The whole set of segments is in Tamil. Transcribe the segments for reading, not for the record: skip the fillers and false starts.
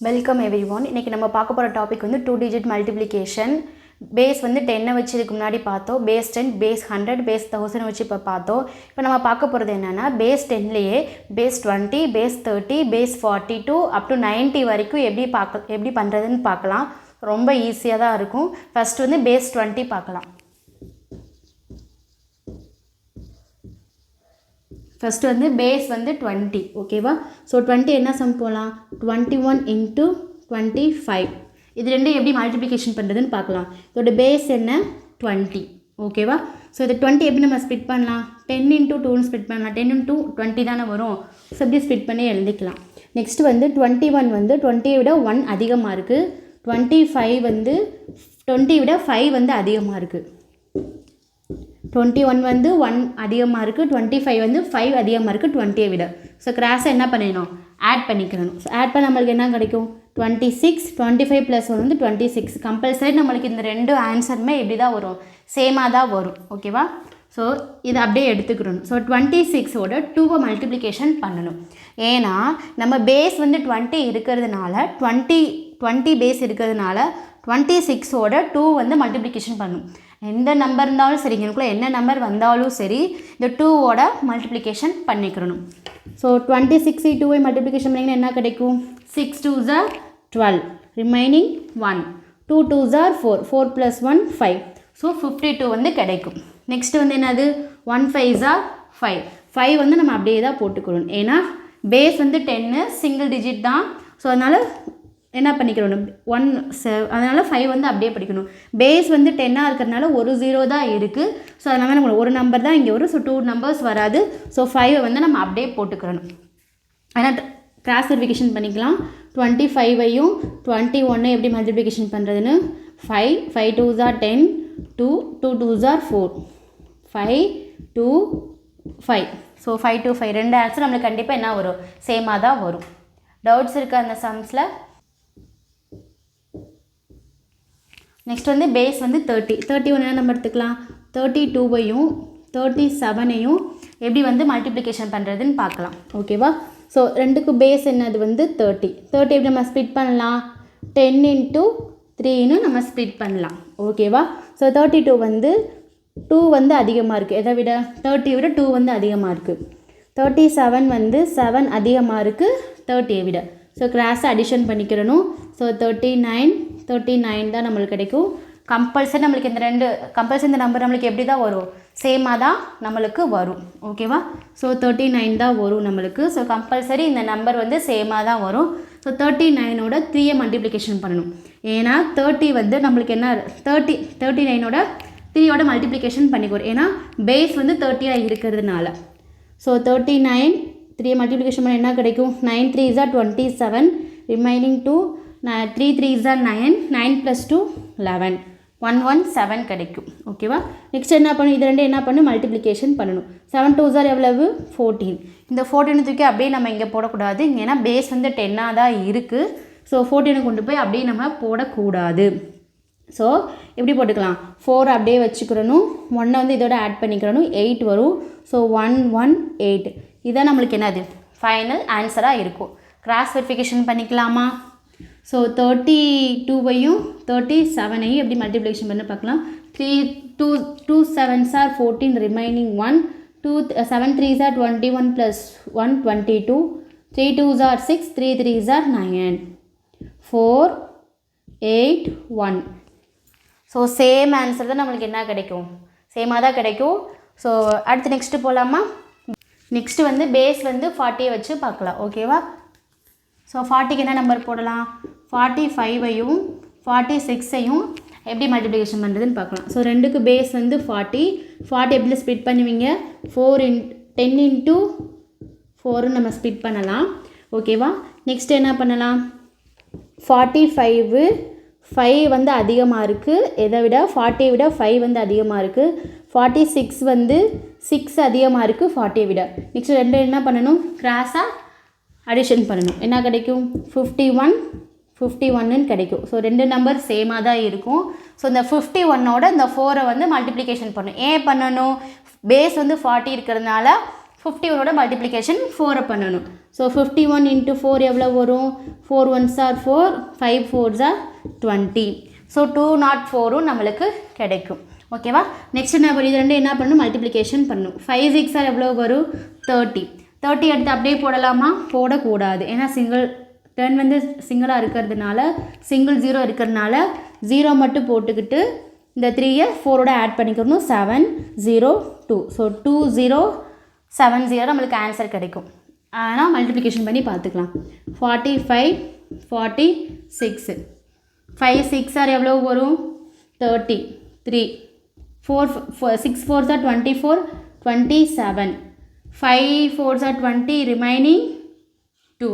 Welcome everyone. இன்றைக்கி நம்ம பார்க்க போகிற டாபிக் வந்து 2 டிஜிட் மல்டிப்ளிகேஷன். பேஸ் வந்து 10 வச்சு இதுக்கு முன்னாடி பார்த்தோம். பேஸ் 10, பேஸ் 100, பேஸ் 1000 வச்சு இப்போ பார்த்தோம். இப்போ நம்ம பார்க்க போகிறது என்னென்னா பேஸ் 10லேயே base 20, base 30, base 42 up to 90 வரைக்கும் எப்படி பண்ணுறதுன்னு பார்க்கலாம். ரொம்ப ஈஸியாக தான் இருக்கும். ஃபஸ்ட்டு வந்து பேஸ் 20 பார்க்கலாம். ஃபஸ்ட்டு வந்து பேஸ் வந்து 20, ஓகேவா? ஸோ 20 என்ன சம் போகலாம்? 21 × 25. இது ரெண்டும் எப்படி மல்டிப்ளிகேஷன் பண்ணுறதுன்னு பார்க்கலாம். இதோட பேஸ் என்ன? 20, ஓகேவா? ஸோ இது 20 எப்படி நம்ம ஸ்ப்ளிட் பண்ணலாம்? 10 × 2ன்னு ஸ்ப்ளிட் பண்ணலாம். 10 × 20 தானே வரும். ஸோ எப்படி ஸ்ப்ளிட் பண்ணி எழுதிக்கலாம். நெக்ஸ்ட் வந்து 21 வந்து 20 விட 1 அதிகமாக இருக்குது. 25 வந்து 20 விட 5 வந்து அதிகமாக இருக்குது. 21 வந்து 1 அதிகமாக இருக்குது. 25 வந்து 5 அதிகமாக இருக்குது 20 விட. ஸோ கிராஸை என்ன பண்ணிடணும்? ஆட் பண்ணிக்கணும். ஸோ ஆட் பண்ண நம்மளுக்கு என்ன கிடைக்கும்? 26. 25 + 1 வந்து 26. கம்பல்சரி நம்மளுக்கு இந்த ரெண்டு ஆன்சருமே எப்படி தான் வரும்? சேமாக தான் வரும், ஓகேவா? ஸோ இதை அப்படியே எடுத்துக்கணும். ஸோ 26ஓட 2வை மல்டிப்ளிகேஷன் பண்ணணும். ஏன்னா நம்ம பேஸ் வந்து 20 இருக்கிறதுனால 20 பேஸ் இருக்கிறதுனால 26ஓட 2 வந்து மல்டிப்ளிகேஷன் பண்ணணும். எந்த நம்பர் இருந்தாலும் சரி, எனக்குள்ளே என்ன நம்பர் வந்தாலும் சரி, இந்த 2ஓட மல்டிப்ளிகேஷன் பண்ணிக்கிறணும். ஸோ 26 2வை மல்டிப்ளிகேஷன் பண்ணிங்கன்னா என்ன கிடைக்கும்? 6 2s are 12, remaining 1, 2 2s are 4, 4 + 1 5. So 52 வந்து கிடைக்கும். நெக்ஸ்ட்டு வந்து என்னது? 1 5s are 5. 5 வந்து நம்ம அப்படியே தான் போட்டுக்கணும். ஏன்னா பேஸ் வந்து 10 சிங்கிள் டிஜிட் தான். ஸோ அதனால் என்ன பண்ணிக்கிறோம்? 1 அதனால் 5 வந்து அப்படியே படிக்கணும். பேஸ் வந்து 10 இருக்கிறதுனால ஒரு 0 தான் இருக்குது. ஸோ அதனால் நம்ம ஒரு நம்பர் தான் இங்கே வரும். ஸோ 2 நம்பர்ஸ் வராது. ஸோ 5 வந்து நம்ம அப்படியே போட்டுக்கிறணும். ஆனால் கிராஸ் வெரிஃபிகேஷன் பண்ணிக்கலாம். 25ஐயும் 21 எப்படி மல்டிப்ளிகேஷன் பண்ணுறதுன்னு 5 5 2s are 10, 2 2 2s are 4, 5 2 5. So 5 2 5 ரெண்டு ஆன்சர் நம்மளுக்கு கண்டிப்பாக என்ன வரும்? சேமாக தான் வரும். டவுட்ஸ் இருக்கா அந்த சம்ஸில்? நெக்ஸ்ட் வந்து பேஸ் வந்து 30. 31 என்ன நம்பர் எடுத்துக்கலாம்? 32வையும் 37ஐயும் எப்படி வந்து மல்டிப்ளிகேஷன் பண்ணுறதுன்னு பார்க்கலாம், ஓகேவா? ஸோ ரெண்டுக்கு பேஸ் என்னது வந்து 30. 30 எப்படி நம்ம ஸ்ப்ளிட் பண்ணலாம்? 10 × 3ன்னு நம்ம ஸ்ப்ளிட் பண்ணலாம், ஓகேவா? ஸோ 32 வந்து 2 வந்து அதிகமாக இருக்குது. எதை விட? 30 விட 2 வந்து அதிகமாக இருக்குது. 37 வந்து 7 அதிகமாக இருக்குது 30 விட. ஸோ கிராஸை அடிஷன் பண்ணிக்கிறணும். ஸோ 39 தான் நம்மளுக்கு கிடைக்கும். கம்பல்சரி நம்மளுக்கு இந்த நம்பர் நம்மளுக்கு எப்படி தான் வரும்? சேமாக தான் நம்மளுக்கு வரும், ஓகேவா? ஸோ 39 தான் வரும் நம்மளுக்கு. ஸோ கம்பல்சரி இந்த நம்பர் வந்து சேமாக தான் வரும். ஸோ 39ஓட 3யை மல்டிப்ளிகேஷன் பண்ணணும். ஏன்னா 30 வந்து நம்மளுக்கு என்ன? 39ஓட 3யோட மல்டிப்ளிகேஷன் பண்ணிக்கிறோம். ஏன்னா பேஸ் வந்து 30 இருக்கிறதுனால. ஸோ 39 3 மல்டிப்ளிகேஷன் பண்ண என்ன கிடைக்கும்? 9 3s are 27, remaining 2, 3 3s are 9, 9 + 2 11, 117 கிடைக்கும், ஓகேவா? நெக்ஸ்ட் என்ன பண்ணணும்? இது ரெண்டு என்ன பண்ணணும்? மல்டிப்ளிகேஷன் பண்ணணும். 7 2s are எவ்வளவு? 14. இந்த 14 தூக்கி அப்படியே நம்ம இங்கே போடக்கூடாது. ஏன்னா பேஸ் வந்து 10 தான் இருக்குது. ஸோ 14 கொண்டு போய் அப்படியே நம்ம போடக்கூடாது. ஸோ எப்படி போட்டுக்கலாம்? 4 அப்படியே வச்சுக்கிறணும். 1 வந்து இதோட ஆட் பண்ணிக்கிறணும். 8 வரும். ஸோ 118. இதான் நம்மளுக்கு என்னது? ஃபைனல் ஆன்சராக இருக்கும். கிராஸ் வெரிஃபிகேஷன் பண்ணிக்கலாமா? ஸோ 32வையும் 37ஐயும் எப்படி மல்டிப்ளிகேஷன் பண்ண பார்க்கலாம். 2 7s are 14, remaining 1, 7 3s are 21 + 1 22, 3 2s are 6, 3 3s are 9, 4 8 1. So same answer தான் நம்மளுக்கு என்ன கிடைக்கும்? சேமாக தான் கிடைக்கும். ஸோ அடுத்து நெக்ஸ்ட்டு போகலாமா? நெக்ஸ்ட்டு வந்து பேஸ் வந்து 40 வச்சு பார்க்கலாம், ஓகேவா? ஸோ 40க்கு என்ன நம்பர் போடலாம்? 45ஐயும் 46ஐயும் எப்படி மல்டிப்ளிகேஷன் பண்ணுறதுன்னு பார்க்கலாம். ஸோ ரெண்டுக்கு பேஸ் வந்து 40 எப்படி ஸ்ப்ளிட் பண்ணுவீங்க? 10 × 4 நம்ம ஸ்ப்ளிட் பண்ணலாம், ஓகேவா? நெக்ஸ்ட் என்ன பண்ணலாம்? 45 5 வந்து அதிகமாக இருக்குது. எதை விட? 40 விட 5 வந்து அதிகமாக இருக்குது. 46 வந்து 6 அதிகமாக இருக்குது 40 விட. நெக்ஸ்ட் ரெண்டு என்ன பண்ணணும்? கிராஸாக அடிஷன் பண்ணணும். என்ன கிடைக்கும்? 51 கிடைக்கும். ஸோ ரெண்டு நம்பர் சேமாக தான் இருக்கும். ஸோ இந்த 51ஓட இந்த 4ஐ வந்து மல்டிப்ளிகேஷன் பண்ணணும். ஏன் பண்ணணும்? பேஸ் வந்து 40 இருக்கிறதுனால 51ஓட மல்டிப்ளிகேஷன் 4 பண்ணணும். ஸோ 51 into 4 எவ்வளோ வரும்? 4 1s are 4, 5 4s are 20. So 204 நம்மளுக்கு கிடைக்கும். ஓகேவா? நெக்ஸ்ட் என்ன இது ரெண்டு என்ன பண்ணணும்? மல்டிப்ளிகேஷன் பண்ணணும். 5 6 are எவ்வளோ வரும்? 30. 30 எடுத்து அப்படியே போடலாமா? போடக்கூடாது. ஏன்னா சிங்கிள் 10 வந்து சிங்கிளாக இருக்கிறதுனால, சிங்கிள் 0 இருக்கிறதுனால 0 மட்டும் போட்டுக்கிட்டு இந்த 3யை 4ஓட ஆட் பண்ணிக்கணும். 7 0 2. ஸோ 2070 நம்மளுக்கு ஆன்சர் கிடைக்கும். ஆனால் மல்டிப்ளிகேஷன் பண்ணி பார்த்துக்கலாம். 45 46 5 6 are எவ்வளோ வரும்? 30 3 4 6 4s are 24 27 5 4s are 20 remaining 2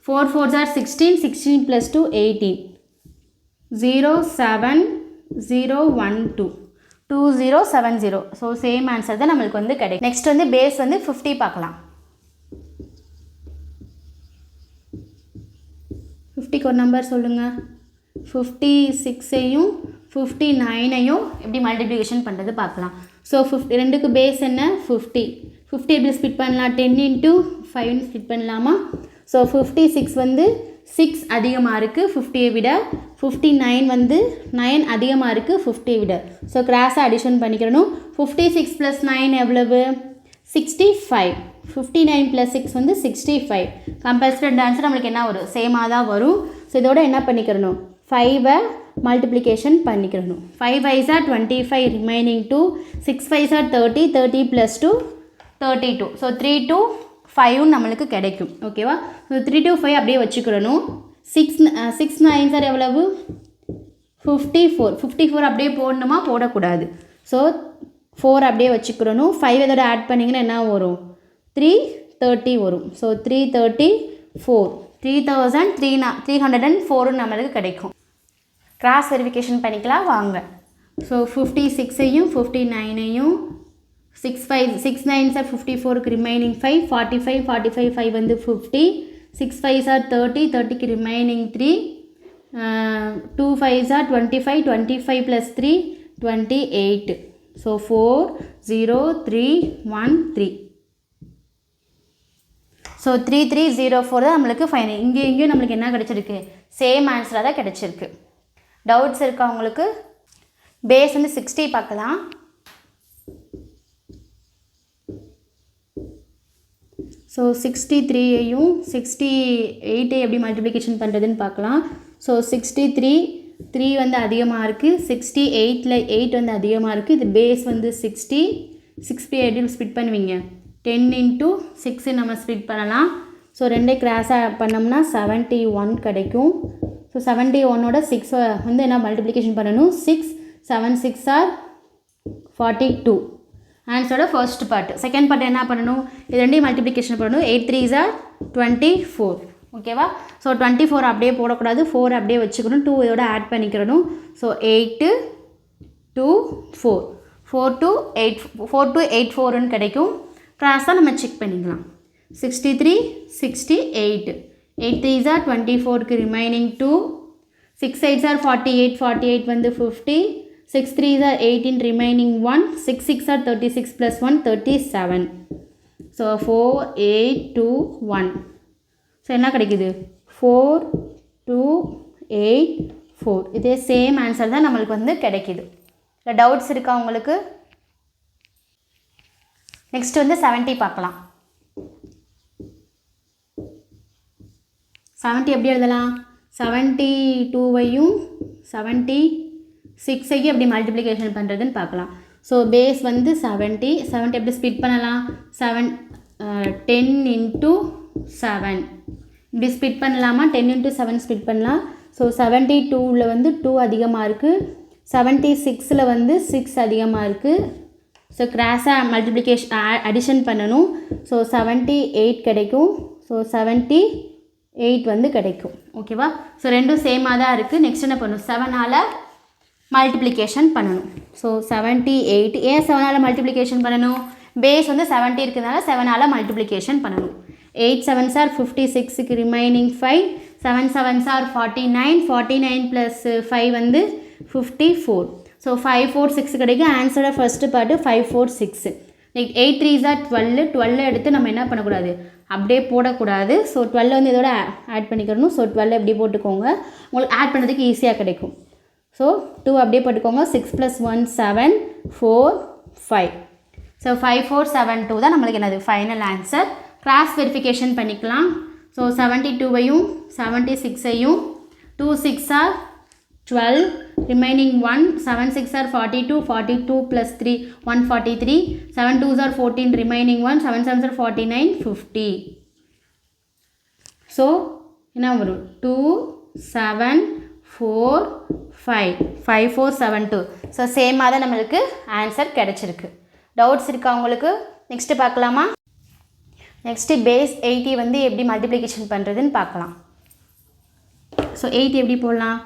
4 4s are 16 16 plus 2 18 0 7 0 1 2 2070. So same answer தான் நம்மளுக்கு வந்து கிடைக்கும். நெக்ஸ்ட் வந்து பேஸ் வந்து 50 பார்க்கலாம். 50க்கு ஒரு நம்பர் சொல்லுங்கள். 56ஐயும் 59ஐயும் எப்படி மல்டிப்ளிகேஷன் பண்ணுறது பார்க்கலாம். ஸோ 2க்கு பேஸ் என்ன? 50. 50 எப்படி ஸ்பிட் பண்ணலாம்? 10 into 5 ஸ்பிட் பண்ணலாமா? ஸோ 56 வந்து 6 அதிகமாக இருக்குது 50ஐ விட. 59 வந்து 9 அதிகமாக இருக்குது 50ஐ விட. ஸோ கிராஸாக அடிஷன் பண்ணிக்கிறணும். 56 + 9 எவ்வளவு? 65. 59 + 6 வந்து 65. கம்பல்சரி ஆன்சர் நம்மளுக்கு என்ன வரும்? சேமாக தான் வரும். ஸோ இதோட என்ன பண்ணிக்கிறணும்? 5ஐ multiplication பண்ணிக்கிறணும். 5 5s are 25 remaining 2 6 5s are 30 30 + 2 32. So 3 to 5 நம்மளுக்கு கிடைக்கும். ஓகேவா? ஸோ 3 to 5 அப்படியே வச்சுக்கிறணும். 6 9s are எவ்வளவு? 54. 54 அப்படியே போடணுமா? போடக்கூடாது. ஸோ 4 அப்படியே வச்சுக்கிறணும். 5 இதோட ஆட் பண்ணிங்கன்னா என்ன வரும்? 330 வரும். ஸோ 334 3304 நம்மளுக்கு கிடைக்கும். கிராஸ் வெரிஃபிகேஷன் பண்ணிக்கலாம் வாங்க. ஸோ 56ஐயும் 59ஐயும் 6 9s are 54க்கு ரிமைனிங் 5 45 45 5 வந்து 50 6 5s are 30 30க்கு remaining 3 2 5s are 25 25 + 3 28. So 4 0 3 1 3. So 3304 தான் நம்மளுக்கு ஃபைனல். இங்கேயும் நம்மளுக்கு என்ன கிடச்சிருக்கு? சேம் ஆன்சராக தான் கிடச்சிருக்கு. டவுட்ஸ் இருக்கா உங்களுக்கு? பேஸ் வந்து 60 பார்க்கலாம். ஸோ 63ஐயும் 68ஐ எப்படி மல்டிப்ளிகேஷன் பண்ணுறதுன்னு பார்க்கலாம். ஸோ 63 3 வந்து அதிகமாக இருக்குது 68ல் 8 வந்து அதிகமாக இருக்குது. இது பேஸ் வந்து 60 60 எப்படி ஸ்பிட் பண்ணுவீங்க? 10 into 6 நம்ம ஸ்பிட் பண்ணலாம். ஸோ 2 கிராஸாக பண்ணோம்னா 71 கிடைக்கும். ஸோ 71ஓட 6 வந்து என்ன மல்டிப்ளிகேஷன் பண்ணணும்? 6 7 6 are 42. ஆன்சரோட ஃபர்ஸ்ட் பார்ட். செகண்ட் பார்ட் என்ன பண்ணணும்? இது ரெண்டையும் மல்டிப்ளிகேஷன் பண்ணணும். 8 3s are 24. ஓகேவா? ஸோ 24 அப்படியே போடக்கூடாது. 4 அப்படியே வச்சுக்கணும். 2 இதோட ஆட் பண்ணிக்கிறணும். ஸோ 8 2 4 4 to 84ன்னு கிடைக்கும். கிராஸாக நம்ம செக் பண்ணிக்கலாம். 63 68 8 3s are 24க்கு remaining 2 6 8s are 48 48 வந்து 50 6 3s are 18 remaining 1 6 6 are 36 plus 1 37. So 4 8 2 1. So என்ன கிடைக்குது? 4 2 8 4. இதே சேம் ஆன்சர் தான் நம்மளுக்கு வந்து கிடைக்கிது. இல்லை டவுட்ஸ் இருக்கா உங்களுக்கு? நெக்ஸ்ட் வந்து 70 பார்க்கலாம். 70 எப்படி எழுதலாம்? 72ஐயும் 76ஐயும் எப்படி மல்டிப்ளிகேஷன் பண்ணுறதுன்னு பார்க்கலாம். ஸோ பேஸ் வந்து 70 எப்படி ஸ்பிட் பண்ணலாம்? 10 into 7 இப்படி ஸ்பிட் பண்ணலாமா? 10 into 7 ஸ்பிட் பண்ணலாம். ஸோ 72ல் வந்து 2 அதிகமாக இருக்குது 76ல் வந்து 6 அதிகமாக இருக்குது. ஸோ கிராஸாக மல்டிப்ளிகேஷன் அடிஷன் பண்ணணும். ஸோ 78 கிடைக்கும். ஸோ 78 வந்து கிடைக்கும். ஓகேவா? ஸோ ரெண்டும் சேமாக தான் இருக்குது. நெக்ஸ்ட் என்ன பண்ணணும்? 7ஆல் மல்டிப்ளிகேஷன் பண்ணணும். ஸோ 78 ஏன் 7ஆல் மல்டிப்ளிகேஷன் பண்ணணும்? பேஸ் வந்து 70 இருக்கிறதுனால 7ஆல் மல்டிப்ளிகேஷன் பண்ணணும். 8 7s are 56க்கு remaining 5 7 7s are 49 49 + 5 வந்து 54. ஸோ 5 4 6 கிடைக்கும். ஆன்சரோட first part 5 4 6. Like 8 3s are 12. 12 எடுத்து நம்ம என்ன பண்ணக்கூடாது, அப்படியே போடக்கூடாது. ஸோ 12 வந்து இதோட ஆட் பண்ணிக்கிறணும். ஸோ 12 எப்படி போட்டுக்கோங்க, உங்களுக்கு ஆட் பண்ணுறதுக்கு ஈஸியாக கிடைக்கும். ஸோ 2 அப்படியே போட்டுக்கோங்க. 6 + 1 7 4 5. ஸோ 5 4 7 2 தான் நம்மளுக்கு என்னது ஃபைனல் ஆன்சர். கிராஸ் வெரிஃபிகேஷன் பண்ணிக்கலாம். ஸோ 72வையும் 76ஐயும் 2 6 are 12, remaining 1, 7 6 are 42, 42 plus 3 143, 7 2s are 14, remaining 1, 7 7s are 49, 50. So என்ன வரும் 2 7 4 5 5 4 7 2. ஸோ சேமாக தான் நம்மளுக்கு ஆன்சர் கிடச்சிருக்கு. டவுட்ஸ் இருக்கா உங்களுக்கு? நெக்ஸ்ட்டு பார்க்கலாமா? நெக்ஸ்ட்டு பேஸ் 80 வந்து எப்படி மல்டிப்ளிகேஷன் பண்ணுறதுன்னு பார்க்கலாம். ஸோ 80 எப்படி போடலாம்,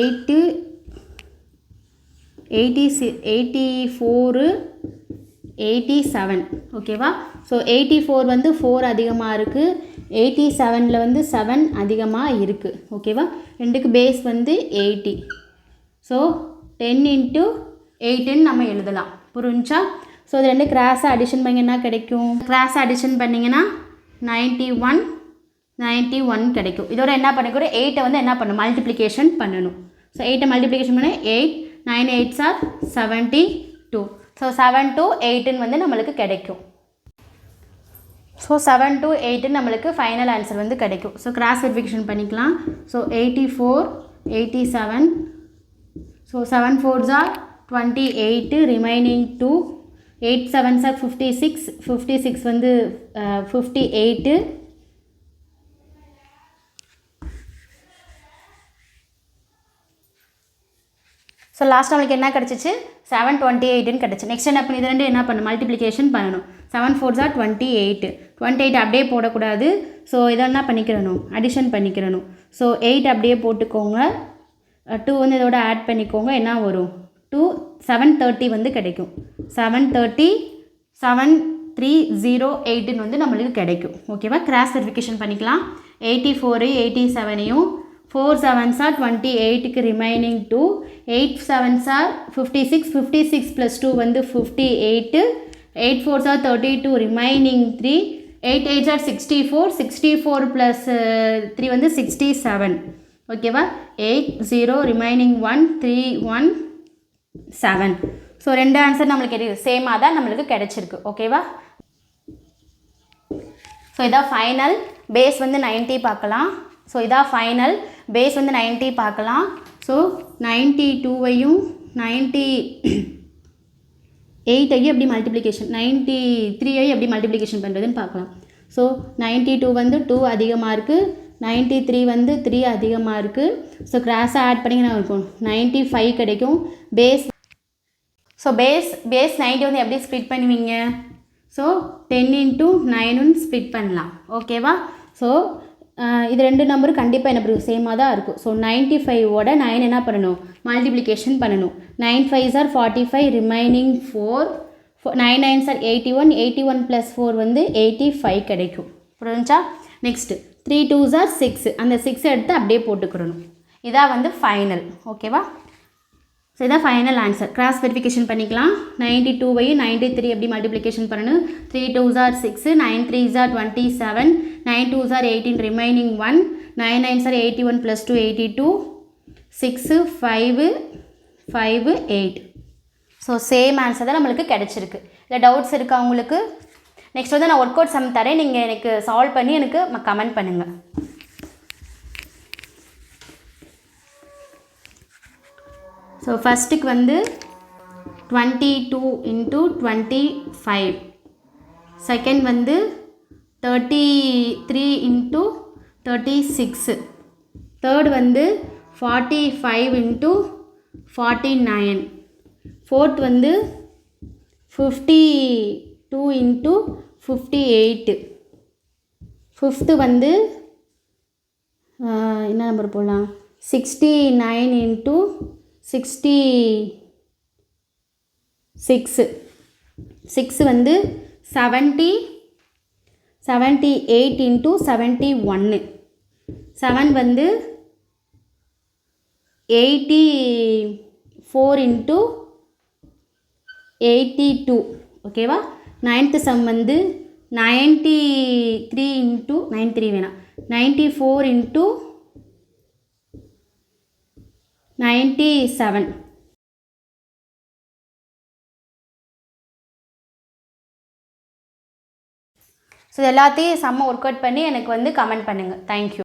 8 84 87 ஓகேவா. ஸோ 84 வந்து 4 அதிகமாக இருக்குது, 87ல் வந்து 7 அதிகமாக இருக்குது ஓகேவா. ரெண்டுக்கு பேஸ் வந்து 80. ஸோ 10 × 8ன்னு நம்ம எழுதலாம். புரிஞ்சா? ஸோ இது ரெண்டு கிராஸாக அடிஷன் பண்ணி என்ன கிடைக்கும், கிராஸாக அடிஷன் பண்ணிங்கன்னா 91 கிடைக்கும். இதோட என்ன பண்ணிக்கிறோம், 8 வந்து என்ன பண்ணணும், மல்டிப்ளிகேஷன் பண்ணணும். ஸோ 8 மல்டிப்ளிகேஷன் பண்ண 8 9 8s are 72. ஸோ 7 to 8ன்னு வந்து நம்மளுக்கு கிடைக்கும். ஸோ 7 to 8ன்னு நம்மளுக்கு ஃபைனல் ஆன்சர் வந்து கிடைக்கும். ஸோ கிராஸ் வெரிஃபிகேஷன் பண்ணிக்கலாம். So 84 87. So 7 4s are 28, remaining 2, 8 7s are 56, 56 வந்து 58. ஸோ லாஸ்ட் நம்மளுக்கு என்ன கிடச்சிச்சு, 728ன்னு கிடச்சி. நெக்ஸ்ட் என்ன பண்ணி இது ரெண்டு என்ன பண்ணணும், மல்டிப்ளிகேஷன் பண்ணணும். 7 4s are 28, 28 அப்படியே போடக்கூடாது. ஸோ இதை என்ன பண்ணிக்கிறணும், அடிஷன் பண்ணிக்கிறணும். ஸோ 8 அப்படியே போட்டுக்கோங்க, 2 வந்து இதோட ஆட் பண்ணிக்கோங்க. என்ன வரும் 2 730 வந்து கிடைக்கும். 730 7308ன்னு வந்து நம்மளுக்கு கிடைக்கும் ஓகேவா. கிராஸ் வெரிஃபிகேஷன் பண்ணிக்கலாம். 84 87ஐயும் 4 7s are 28க்கு remaining 2, 8 7s are 56, 56 + 2 வந்து 58, 8 4s are 32, remaining 3, 8 8s are 64, 64 + 3 வந்து 67 ஓகேவா. 8 0 ரிமைனிங் 1 3 1 7. ஸோ ரெண்டு ஆன்சர் நம்மளுக்கு கிடையாது, சேமாக தான் நம்மளுக்கு கிடைச்சிருக்கு ஓகேவா. ஸோ இதான் ஃபைனல். பேஸ் வந்து 90 பார்க்கலாம். ஸோ இதான் ஃபைனல். பேஸ் வந்து 90 பார்க்கலாம். ஸோ 92வையும் 98ஐயும் எப்படி மல்டிப்ளிகேஷன், 93ஐயும் எப்படி மல்டிப்ளிகேஷன் பண்ணுறதுன்னு பார்க்கலாம். ஸோ 92 வந்து 2 அதிகமாக இருக்குது, 93 வந்து 3 அதிகமாக இருக்குது. ஸோ கிராஸாக ஆட் பண்ணிங்கன்னா இருக்கும் 95 கிடைக்கும். ஸோ பேஸ் 90 வந்து எப்படி ஸ்ப்ளிட் பண்ணுவீங்க, ஸோ 10 × 9ன்னு ஸ்ப்ளிட் பண்ணலாம் ஓகேவா. ஸோ இது ரெண்டு நம்பரும் கண்டிப்பாக என்ன பண்ணும், சேமாக தான் இருக்கும். ஸோ 95ஓட 9 என்ன பண்ணணும், மல்டிப்ளிகேஷன் பண்ணணும். 9 5s are 45, remaining 4, 9 9s are 81, 81 + 4 வந்து 85 கிடைக்கும். புரிஞ்சா? நெக்ஸ்ட்டு 3 2s are 6, அந்த 6 எடுத்து அப்படியே போட்டுக்கிறணும். இதான் வந்து ஃபைனல் ஓகேவா. ஸோ இதான் ஃபைனல் ஆன்சர். கிராஸ் வெரிஃபிகேஷன் பண்ணிக்கலாம். 92வையும் 93 எப்படி மல்டிப்ளிகேஷன் பண்ணணும். 3 2s are 6, 9 3s are 27, 9 2s are 18, remaining 1, 9 9s are 81 + 2 82, 6 5 5 8. So same answer தான் நம்மளுக்கு கிடச்சிருக்கு. இல்லை டவுட்ஸ் இருக்கா உங்களுக்கு? நெக்ஸ்ட் வந்து நான் ஒர்க் அவுட் சம் தரேன், நீங்கள் எனக்கு சால்வ் பண்ணி எனக்கு கமெண்ட் பண்ணுங்கள். ஸோ ஃபஸ்ட்டுக்கு வந்து 22 × 25, செகண்ட் வந்து 33 × 36, தேர்ட் வந்து 45 × 49, ஃபோர்த் வந்து 52 × 58, ஃபிஃப்த்து வந்து என்ன நம்பர் போடலாம், 69 × 66, 6 வந்து 78 × 71, 7 வந்து 84 × 82 ஓகேவா. 9th சம் வந்து 93 இன்ட்டு 93 வேணாம் 94 இன்ட்டு 97. ஸோ எல்லாத்தையும் சம்ம ஒர்க் அவுட் பண்ணி எனக்கு வந்து கமெண்ட் பண்ணுங்கள். தேங்க்யூ.